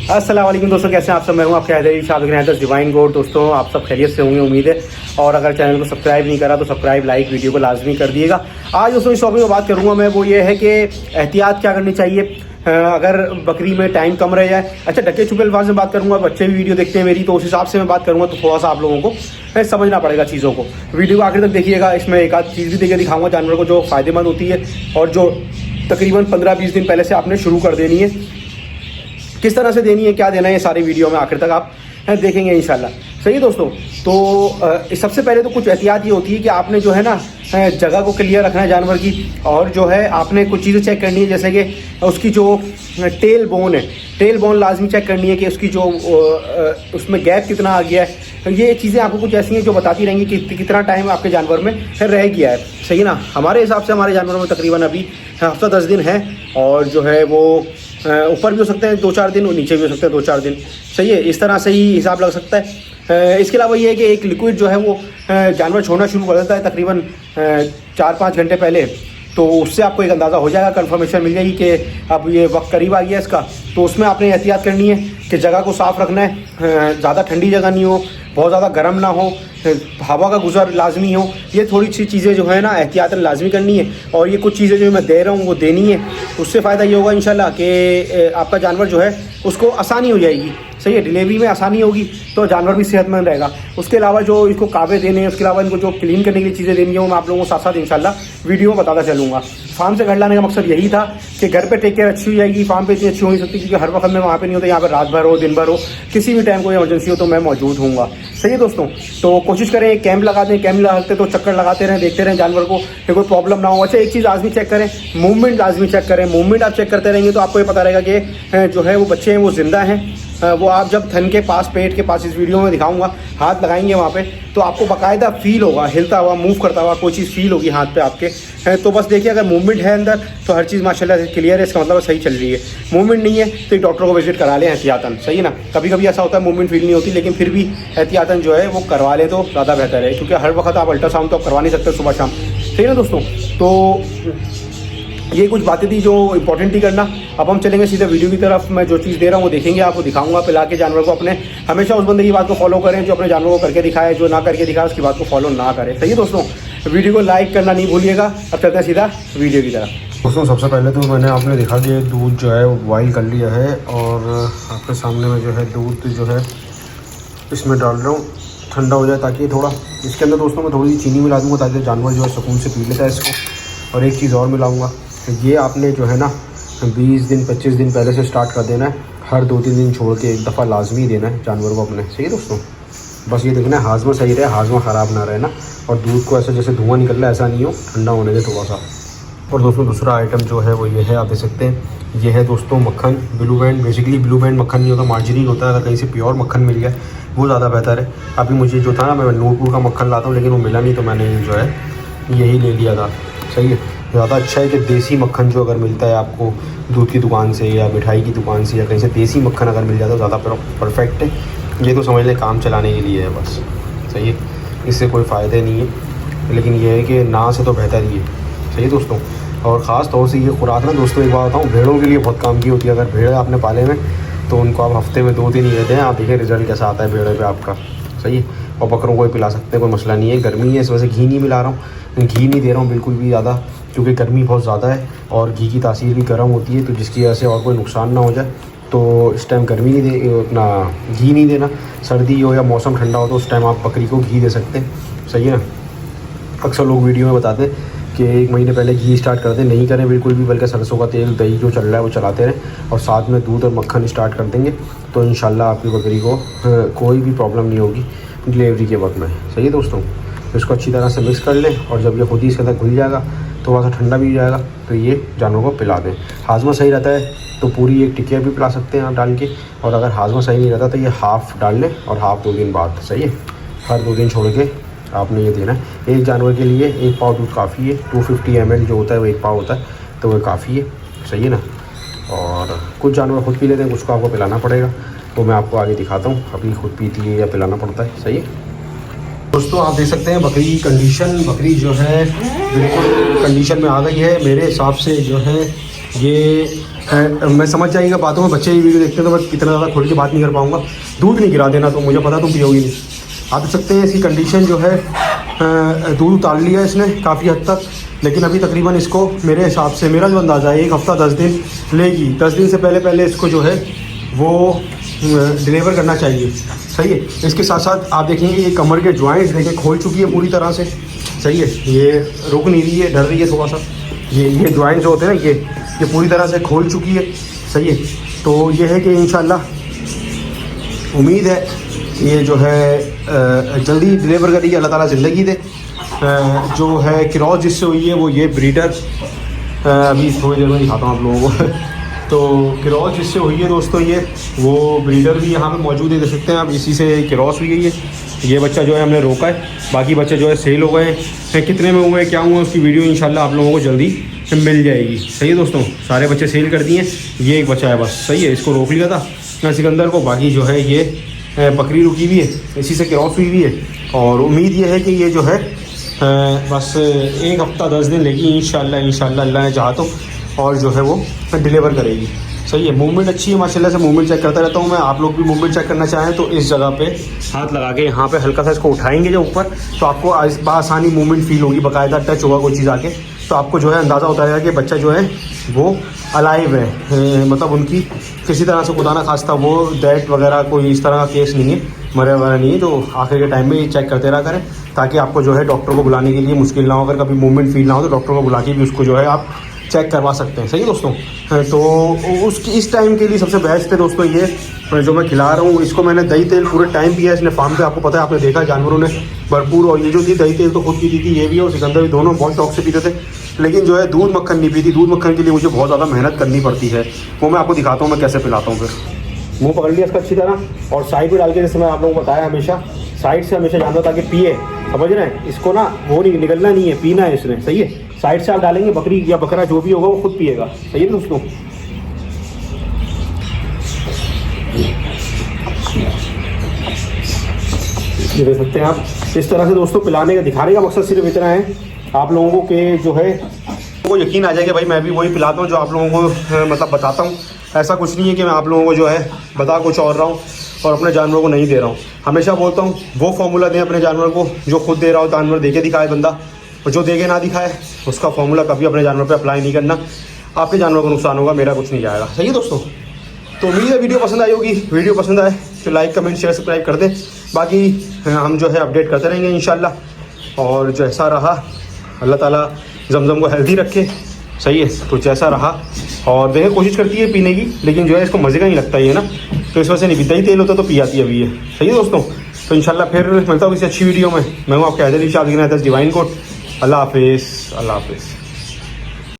अस्सलाम वालेकुम दोस्तों, कैसे हैं आप सब। मैं हूं आपके हैदर डिवाइन गोड। दोस्तों आप सब खैरियत से होंगे उम्मीद है। और अगर चैनल को सब्सक्राइब नहीं करा तो सब्सक्राइब, लाइक, वीडियो को लाजमी कर दिएगा। आज दोस्तों इस टॉपिक में बात करूंगा मैं, वो ये है कि एहतियात क्या करनी चाहिए अगर बकरी में टाइम कम रह जाए। अच्छा, ढके छुपे अल्फाज में बात करूंगा, बच्चे भी वीडियो देखते हैं मेरी, तो उस हिसाब से मैं बात करूंगा। तो थोड़ा सा आप लोगों को समझना पड़ेगा चीज़ों को। वीडियो को आखिर तक देखिएगा, इसमें एक आध चीज़ भी देकर दिखाऊंगा जानवर को जो फ़ायदेमंद होती है और जो तकरीबन 15-20 दिन पहले से आपने शुरू कर देनी है। किस तरह से देनी है, क्या देना है, ये सारी वीडियो में आखिर तक आप देखेंगे इंशाल्लाह। सही है दोस्तों। तो सबसे पहले तो कुछ एहतियात ये होती है कि आपने जो है ना जगह को क्लियर रखना है जानवर की, और जो है आपने कुछ चीज़ें चेक करनी है, जैसे कि उसकी जो टेल बोन है, टेल बोन लाजमी चेक करनी है कि उसकी जो उसमें गैप कितना आ गया है। ये चीज़ें आपको कुछ ऐसी हैं जो बताती रहेंगी कि कितना टाइम आपके जानवर में रह गया है। सही है ना। हमारे हिसाब से हमारे जानवर में तकरीबन अभी हफ्ता 10 दिन है, और जो है वो ऊपर भी हो सकते हैं 2-4 दिन, और नीचे भी हो सकते हैं 2-4 दिन। सही है, इस तरह से ही हिसाब लग सकता है। इसके अलावा ये है कि एक लिक्विड जो है वो जानवर छोड़ना शुरू कर देता है तकरीबन 4-5 घंटे पहले, तो उससे आपको एक अंदाज़ा हो जाएगा, कंफर्मेशन मिल जाएगी कि अब ये वक्त करीब आ गया इसका। तो उसमें आपने एहतियात करनी है कि जगह को साफ़ रखना है, ज़्यादा ठंडी जगह नहीं हो, बहुत ज़्यादा गर्म ना हो, हवा का गुजर लाजमी हो। ये थोड़ी सी चीज़ें जो है ना एहतियात लाजमी करनी है। और ये कुछ चीज़ें जो मैं दे रहा हूँ वो देनी है। उससे फ़ायदा ये होगा इंशाल्लाह कि आपका जानवर जो है उसको आसानी हो जाएगी। सही है, डिलीवरी में आसानी होगी तो जानवर भी सेहतमंद रहेगा। उसके अलावा जो इसको कावे देने हैं, उसके अलावा इनको जो क्लीन करने के लिए चीज़ें देनी है, वो मैं आप लोगों को साथ साथ इंशाल्लाह वीडियो में बताता चलूँगा। फार्म से घर लाने का मकसद यही था कि घर पे टेक केयर अच्छी हो जाएगी। फार्म पे इतनी अच्छी हो नहीं सकती क्योंकि हर वक्त मैं वहाँ पे नहीं होता। यहाँ पर रात भर हो, दिन भर हो, किसी भी टाइम कोई इमरजेंसी हो तो मैं मौजूद हूँगा। सही है दोस्तों। तो कोशिश करें एक कैंप लगा दें, कैंप लगा सकते तो चक्कर लगाते रहें, देखते रहें जानवर को कि कोई प्रॉब्लम ना हो। अच्छा, एक चीज़ लाजमी चेक करें, मूवमेंट लाजमी चेक करें। मूवमेंट आप चेक करते रहेंगे तो आपको ये पता रहेगा कि जो है वो बच्चे हैं वो जिंदा हैं। वो आप जब थन के पास, पेट के पास, इस वीडियो में दिखाऊंगा, हाथ लगाएंगे वहाँ पे तो आपको बाकायदा फील होगा, हिलता हुआ, मूव करता हुआ कोई चीज़ फील होगी हाथ पे आपके। तो बस देखिए, अगर मूवमेंट है अंदर तो हर चीज़ माशाल्लाह से क्लियर है, इसका मतलब सही चल रही है। मूवमेंट नहीं है तो एक डॉक्टर को विजिट करा लें एहतियातन। सही है ना। कभी कभी ऐसा होता है मूवमेंट फील नहीं होती, लेकिन फिर भी एहतियातन जो है वो करवा ले तो ज़्यादा बेहतर है, क्योंकि हर वक्त आप अल्ट्रासाउंड तो करवा नहीं सकते सुबह शाम। सही है ना दोस्तों। तो ये कुछ बातें थी जो इंपॉर्टेंट थी करना। अब हम चलेंगे सीधे वीडियो की तरफ। मैं जो चीज़ दे रहा हूँ वो देखेंगे, आपको दिखाऊंगा पिला के जानवर को अपने। हमेशा उस बंदे की बात को फॉलो करें जो अपने जानवर को करके दिखाए, जो ना करके दिखाए उसकी बात को फॉलो ना करें। सही है दोस्तों। वीडियो को लाइक करना नहीं भूलिएगा। अब चलते हैं सीधा वीडियो की तरफ। दोस्तों सबसे पहले तो मैंने आपने देखा कि दूध जो है वो बॉयल कर लिया है, और आपके सामने में जो है दूध जो है इसमें डाल रहा हूँ, ठंडा हो जाए ताकि थोड़ा इसके अंदर दोस्तों मैं थोड़ी सी चीनी मिला दूँगा ताकि जानवर जो है सुकून से पी लेता है इसको। और एक चीज़ और मिलाऊँगा, ये आपने जो है ना 20 दिन 25 दिन पहले से स्टार्ट कर देना है। हर 2-3 दिन छोड़ के एक दफ़ा लाजमी देना है जानवर को अपने। सही है दोस्तों। बस ये देखना है हाजमा सही रहे, हाजमा ख़राब ना रहे ना। और दूध को ऐसे जैसे धुआं निकल रहा है ऐसा नहीं हो, ठंडा होने दे थोड़ा सा। और दोस्तों दूसरा आइटम जो है वो ये है, आप देख सकते हैं, ये है दोस्तों मक्खन। Blue band, basically blue band मक्खन नहीं होता, मार्जरीन होता है। अगर कहीं से प्योर मक्खन मिल गया वो ज़्यादा बेहतर है। अभी मुझे जो था ना, मैं नूरपुर का मक्खन लाता हूँ लेकिन वो मिला नहीं, तो मैंने जो है यही ले लिया था। सही है। ज़्यादा अच्छा है कि देसी मक्खन जो अगर मिलता है आपको दूध की दुकान से या मिठाई की दुकान से या कहीं से देसी मक्खन अगर मिल जाता है तो ज़्यादा परफेक्ट है। ये तो समझ लें काम चलाने के लिए है बस। सही है, इससे कोई फ़ायदे नहीं है, लेकिन ये है कि ना से तो बेहतर ही है। सही है दोस्तों। और ख़ास तौर से ये खुराक ना दोस्तों, एक बात बताऊँ, भेड़ों के लिए बहुत काम की होती है। अगर भेड़ आपने पाले में तो उनको आप हफ्ते में 2 दिन ही देते हैं, आप देखिए रिज़ल्ट कैसा आता है भेड़े पे आपका। सही है। और बकरों को भी पिला सकते हैं, कोई मसला नहीं है। गर्मी है इस वजह से घी नहीं मिला रहा हूँ, घी नहीं दे रहा हूँ बिल्कुल भी ज़्यादा, क्योंकि गर्मी बहुत ज़्यादा है और घी की तासीर भी गर्म होती है, तो जिसकी वजह से और कोई नुकसान ना हो जाए। तो इस टाइम गर्मी नहीं दे, उतना घी नहीं देना। सर्दी हो या मौसम ठंडा हो तो उस टाइम आप बकरी को घी दे सकते हैं। सही है ना। अक्सर लोग वीडियो में बताते हैं कि 1 महीने पहले घी स्टार्ट कर दें, नहीं करें बिल्कुल भी, बल्कि सरसों का तेल, दही जो चल रहा है वो चलाते रहें और साथ में दूध और मक्खन स्टार्ट कर देंगे तो इंशाल्लाह आपकी बकरी को कोई भी प्रॉब्लम नहीं होगी डिलीवरी के वक्त में। सही है दोस्तों। तो इसको अच्छी तरह से मिक्स कर लें, और जब ये खुद ही इसके अंदर घुल जाएगा तो थोड़ा सा ठंडा भी हो जाएगा तो ये जानवर को पिला दें। हाजमा सही रहता है तो पूरी एक टिकिया भी पिला सकते हैं आप डाल के, और अगर हाजमा सही नहीं रहता तो ये हाफ़ डाल लें और हाफ़ 2 दिन बाद। सही है। हर 2 दिन छोड़ के आपने ये देना है। एक जानवर के लिए 1 पाव दूध काफ़ी है। 250 ml जो होता है वो 1 पाव होता है, तो वो काफ़ी है। सही है ना। और कुछ जानवर खुद पी लेते हैं, कुछ को आपको पिलाना पड़ेगा, तो मैं आपको आगे दिखाता हूँ अभी खुद पीती है या पिलाना पड़ता है। सही है दोस्तों। आप देख सकते हैं बकरी की कंडीशन, बकरी जो है बिल्कुल कंडीशन में आ गई है। मेरे हिसाब से जो है ये मैं समझ जाएगा बातों में, बच्चे ये वीडियो देखते हैं तो मैं कितना ज़्यादा खोल के बात नहीं कर पाऊँगा। दूध नहीं गिरा देना, तो मुझे पता तुम पियोगी नहीं। आप देख सकते हैं इसकी कंडीशन जो है, दूध उतार लिया इसने काफ़ी हद तक, लेकिन अभी तकरीबन इसको मेरे हिसाब से, मेरा जो अंदाज़ा है, 1 हफ़्ता 10 दिन लेगी। 10 दिन से पहले इसको जो है वो डिलीवर करना चाहिए। सही है। इसके साथ साथ आप देखेंगे ये कमर के जॉइंट्स देखें खोल चुकी है पूरी तरह से। सही है। ये रुक नहीं रही है, डर रही है थोड़ा सा। ये जॉइंट्स जो होते हैं ना, ये पूरी तरह से खोल चुकी है। सही है। तो ये है कि इंशाल्लाह उम्मीद है ये जो है जल्दी डिलीवर करेगी, अल्लाह ताला ज़िंदगी दे। जो है क्रॉस जिससे हुई है वो ये ब्रीडर, अभी थोड़ी देर में दिखाता हूँ आप लोगों को। तो क्रॉस जिससे हुई है दोस्तों वो ब्रीडर भी यहाँ पे मौजूद है, देख सकते हैं आप। इसी से क्रॉस हुई है ये बच्चा जो है हमने रोका है। बाकी बच्चे जो है सेल हो गए हैं। कितने में हुए क्या हुआ उसकी वीडियो इंशाल्लाह आप लोगों को जल्दी मिल जाएगी। सही है दोस्तों, सारे बच्चे सेल कर दिए। ये एक बच्चा है बस। सही है। इसको रोक लिया था सिकंदर को। बाकी जो है ये बकरी रुकी हुई है, इसी से क्रॉस हुई है। और उम्मीद ये है कि ये जो है बस 1 हफ़्ता 10 दिन लेगी इंशाल्लाह अल्लाह ने चाहा तो, और जो है वो डिलीवर करेगी। सही है। मूवमेंट अच्छी है माशाल्लाह से। मूवमेंट चेक करता रहता हूँ मैं। आप लोग भी मूवमेंट चेक करना चाहें तो इस जगह पे हाथ लगा के यहाँ पे हल्का सा इसको उठाएंगे जो ऊपर, तो आपको आसानी मूवमेंट फील होगी, बाकायदा टच होगा कोई चीज़ आके, तो आपको जो है अंदाज़ा होता रहेगा कि बच्चा जो है वो अलाइव है। मतलब उनकी किसी तरह से खुदा ना खास्ता वो डेथ वगैरह कोई इस तरह का केस नहीं है, मरे वगैरह नहीं है। तो आखिर के टाइम में ये चेक करते रहा करें, ताकि आपको जो है डॉक्टर को बुलाने के लिए मुश्किल ना हो। अगर कभी मूवमेंट फील ना हो तो डॉक्टर को बुला के भी उसको जो है आप चेक करवा सकते हैं। सही है दोस्तों। तो उसकी इस टाइम के लिए सबसे बेस्ट है दोस्तों ये जो मैं खिला रहा हूँ। इसको मैंने दही तेल पूरे टाइम पिया इसने फार्म पे, आपको पता है, आपने देखा जानवरों ने भरपूर। और ये जो थी दही तेल तो खुद पीती थी, ये भी और सिकंदर भी, दोनों बहुत शौक से पीते थे। लेकिन जो है दूध मक्खन नहीं पीती। दूध मक्खन के लिए मुझे बहुत ज़्यादा मेहनत करनी पड़ती है। वो मैं आपको दिखाता हूँ मैं कैसे पिलाता हूँ। फिर मुँह पकड़ लिया इसका अच्छी तरह, और साइड पर डाल के, जैसे मैं आप लोगों को बताया, हमेशा साइड से हमेशा जानवर ताकि पिए। समझ रहे हैं। इसको ना वो नहीं निकलना नहीं है, पीना है इसने। सही है। साइड से आप डालेंगे, बकरी या बकरा जो भी होगा वो खुद पिएगा। सही है दोस्तों। ये देख सकते हैं आप। इस तरह से दोस्तों पिलाने का, दिखाने का मकसद सिर्फ इतना है आप लोगों को कि जो है वो यकीन आ जाएगा भाई मैं भी वही पिलाता हूँ जो आप लोगों को मतलब बताता हूँ। ऐसा कुछ नहीं है कि मैं आप लोगों को जो है बता कुछ और रहा हूँ और अपने जानवरों को नहीं दे रहा हूँ। हमेशा बोलता हूँ वो फॉर्मूला दें अपने जानवर को जो खुद दे रहा हो। जानवर दे के दिखाए बंदा, और जो दे के ना दिखाए उसका फॉर्मूला कभी अपने जानवर पे अप्लाई नहीं करना। आपके जानवर को नुकसान होगा, मेरा कुछ नहीं जाएगा। सही है दोस्तों। तो उम्मीद है वीडियो पसंद आई होगी। वीडियो पसंद आए तो लाइक कमेंट शेयर सब्सक्राइब कर दें। बाकी हम जो है अपडेट करते रहेंगे इंशाल्लाह। और जैसा रहा अल्लाह ताला जमजम को हेल्दी रखे। सही है। तो जैसा रहा, और देखें कोशिश करती है पीने की, लेकिन जो है इसको मज़े का नहीं लगता ये ना, तो इस वजह से नहीं पीता। ही तेल होता तो पी आती है अभी ये। सही है दोस्तों। तो इंशाल्लाह फिर मिलता हूँ किसी अच्छी वीडियो में। मैं हूँ आपके हैदर इरशाद डिवाइन कोट। अल्लाह हाफिज़।